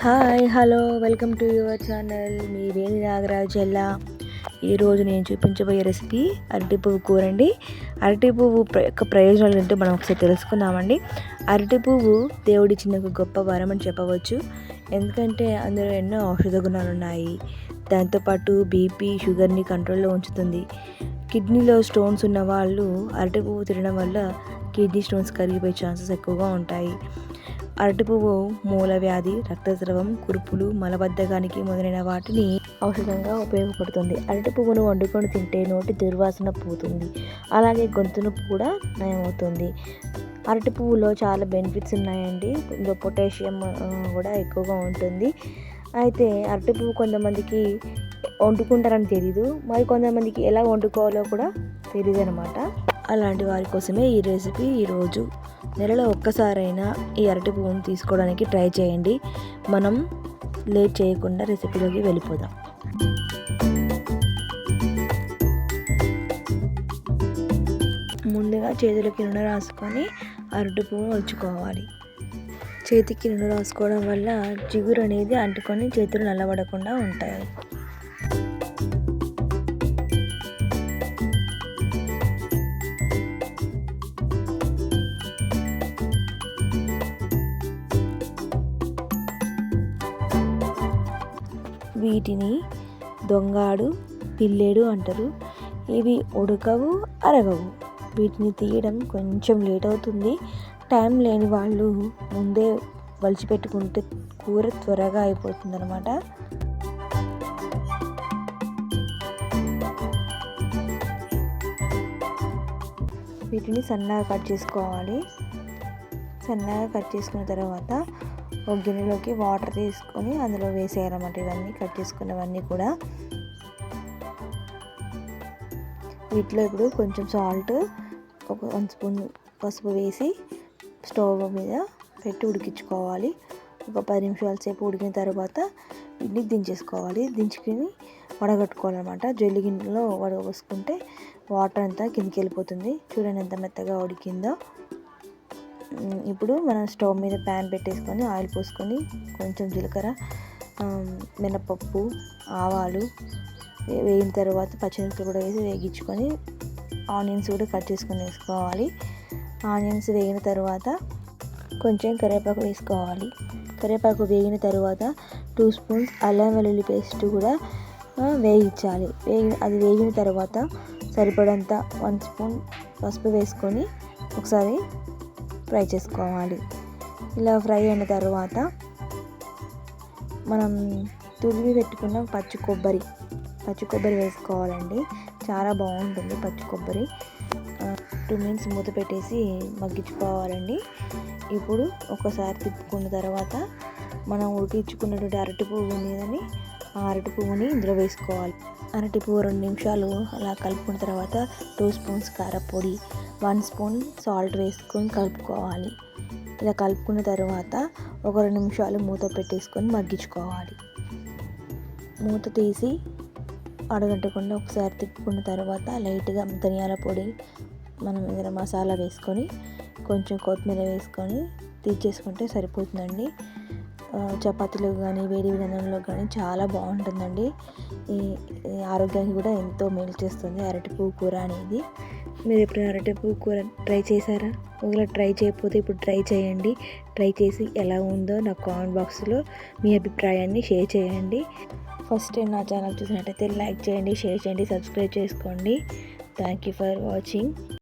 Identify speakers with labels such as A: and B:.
A: Hi hello welcome to your channel. మీ వేణి నాగరాజ్. ఈరోజు నేను చూపించబోయే రెసిపీ అరటి పువ్వు కూర అండి. అరటి పువ్వు యొక్క ప్రయోజనాలు ఏంటో మనం ఒకసారి తెలుసుకుందామండి. అరటి పువ్వు దేవుడిచ్చిన ఒక గొప్ప వరం అని చెప్పవచ్చు. ఎందుకంటే అందులో ఎన్నో ఔషధ గుణాలు ఉన్నాయి. దాంతోపాటు బీపీ షుగర్ని కంట్రోల్లో ఉంచుతుంది. కిడ్నీలో స్టోన్స్ ఉన్న వాళ్ళు అరటి పువ్వు తినడం వల్ల కిడ్నీ స్టోన్స్ కరిగిపోయే ఛాన్సెస్ ఎక్కువగా ఉంటాయి. అరటి పువ్వు మూలవ్యాధి, రక్తస్రావం, కురుపులు, మలబద్ధకానికి మొదలైన వాటిని ఔషధంగా ఉపయోగపడుతుంది. అరటి పువ్వును వండుకొని తింటే నోటి దుర్వాసన పోతుంది, అలాగే గొంతు నొప్పి కూడా నయమవుతుంది. అరటి పువ్వులో చాలా బెనిఫిట్స్ ఉన్నాయండి. ఇందులో పొటాషియం కూడా ఎక్కువగా ఉంటుంది. అయితే అరటి పువ్వు కొంతమందికి వండుకుంటారని తెలీదు, మరి కొంతమందికి ఎలా వండుకోవాలో కూడా తెలియదు అనమాట. అలాంటి వారి కోసమే ఈ రెసిపీ. ఈరోజు నెలలో ఒక్కసారైనా ఈ అరటి పువ్వును తీసుకోవడానికి ట్రై చేయండి. మనం లేట్ చేయకుండా రెసిపీలోకి వెళ్ళిపోదాం. ముందుగా చేతులకి నూనె రాసుకొని అరటి పువ్వును ఒలుచుకోవాలి. చేతికి నూనె రాసుకోవడం వల్ల జిగురు అనేది అంటుకొని చేతులు నల్లబడకుండా ఉంటాయి. వీటిని దొంగాడు, పిల్లేడు అంటారు. ఇవి ఉడకవు, అరగవు. వీటిని తీయడం కొంచెం లేట్ అవుతుంది. టైం లేని వాళ్ళు ముందే వలిచిపెట్టుకుంటే కూర త్వరగా అయిపోతుంది అనమాట. వీటిని సన్నగా కట్ చేసుకోవాలి. సన్నగా కట్ చేసుకున్న తర్వాత ఒక గిన్నెలోకి వాటర్ తీసుకొని అందులో వేసేయాలన్నమాట. ఇవన్నీ కట్ చేసుకున్నవన్నీ కూడా వీటిలో ఇప్పుడు కొంచెం సాల్ట్, ఒక 1 స్పూన్ పసుపు వేసి స్టవ్ మీద పెట్టి ఉడికించుకోవాలి. ఒక 10 నిమిషాల సేపు ఉడికిన తర్వాత వీటిని దించేసుకోవాలి. దించుకొని వడగట్టుకోవాలన్నమాట. జల్లి గిన్నెలో వడగొసుకుంటే వాటర్ అంతా కిందికి వెళ్ళిపోతుంది. చూడండి ఎంత మెత్తగా ఉడికిందో. ఇప్పుడు మనం స్టవ్ మీద ప్యాన్ పెట్టేసుకొని ఆయిల్ పోసుకొని కొంచెం జీలకర్ర, మినపప్పు, ఆవాలు వేగిన తర్వాత పచ్చిమిరపకాయలు కూడా వేసి వేగించుకొని ఆనియన్స్ కూడా కట్ చేసుకొని వేసుకోవాలి. ఆనియన్స్ వేగిన తర్వాత కొంచెం కరివేపాకు వేసుకోవాలి. కరివేపాకు వేగిన తర్వాత 2 స్పూన్స్ అల్లం వెల్లుల్లి పేస్ట్ కూడా వేయించాలి. అది వేగిన తర్వాత సరిపడంత 1 స్పూన్ పసుపు వేసుకొని ఒకసారి ఫ్రై చేసుకోవాలి. ఇలా ఫ్రై అయిన తర్వాత మనం తురిమి పెట్టుకున్న పచ్చి కొబ్బరి వేసుకోవాలండి. చాలా బాగుంటుంది పచ్చి కొబ్బరి. 2 మినిట్స్ మూత పెట్టేసి మగ్గించుకోవాలండి. ఇప్పుడు ఒకసారి తిప్పుకున్న తర్వాత మనం ఉడికించుకున్నటువంటి అరటి పువ్వు ఉండేదని ఆ అరటి పువ్వుని ఇందులో వేసుకోవాలి. అరటి పువ్వు 2 నిమిషాలు అలా కలుపుకున్న తర్వాత 2 స్పూన్స్ కారపొడి, 1 స్పూన్ సాల్ట్ వేసుకొని కలుపుకోవాలి. ఇలా కలుపుకున్న తర్వాత ఒక 2 నిమిషాలు మూత పెట్టేసుకొని మగ్గించుకోవాలి. మూత తీసి అడగంటకుండా ఒకసారి తిప్పుకున్న తర్వాత లైట్గా ధనియాల పొడి, మనం ఏదైనా మసాలా వేసుకొని కొంచెం కొత్తిమీర వేసుకొని తీసేసుకుంటే సరిపోతుందండి. చపాతీలో కానీ వేడి విధానంలో కానీ చాలా బాగుంటుందండి. ఈ ఆరోగ్యానికి కూడా ఎంతో మేలు చేస్తుంది అరటి పువ్వు కూర అనేది. మీరు ఎప్పుడైనా అరటి పువ్వు కూర ట్రై చేశారా? ఒకవేళ ట్రై చేయకపోతే ఇప్పుడు ట్రై చేయండి. ట్రై చేసి ఎలా ఉందో నాకు కామెంట్ బాక్స్లో మీ అభిప్రాయాన్ని షేర్ చేయండి. ఫస్ట్ టైం నా ఛానల్ చూసినట్టయితే లైక్ చేయండి, షేర్ చేయండి, సబ్స్క్రైబ్ చేసుకోండి. Thank you for watching.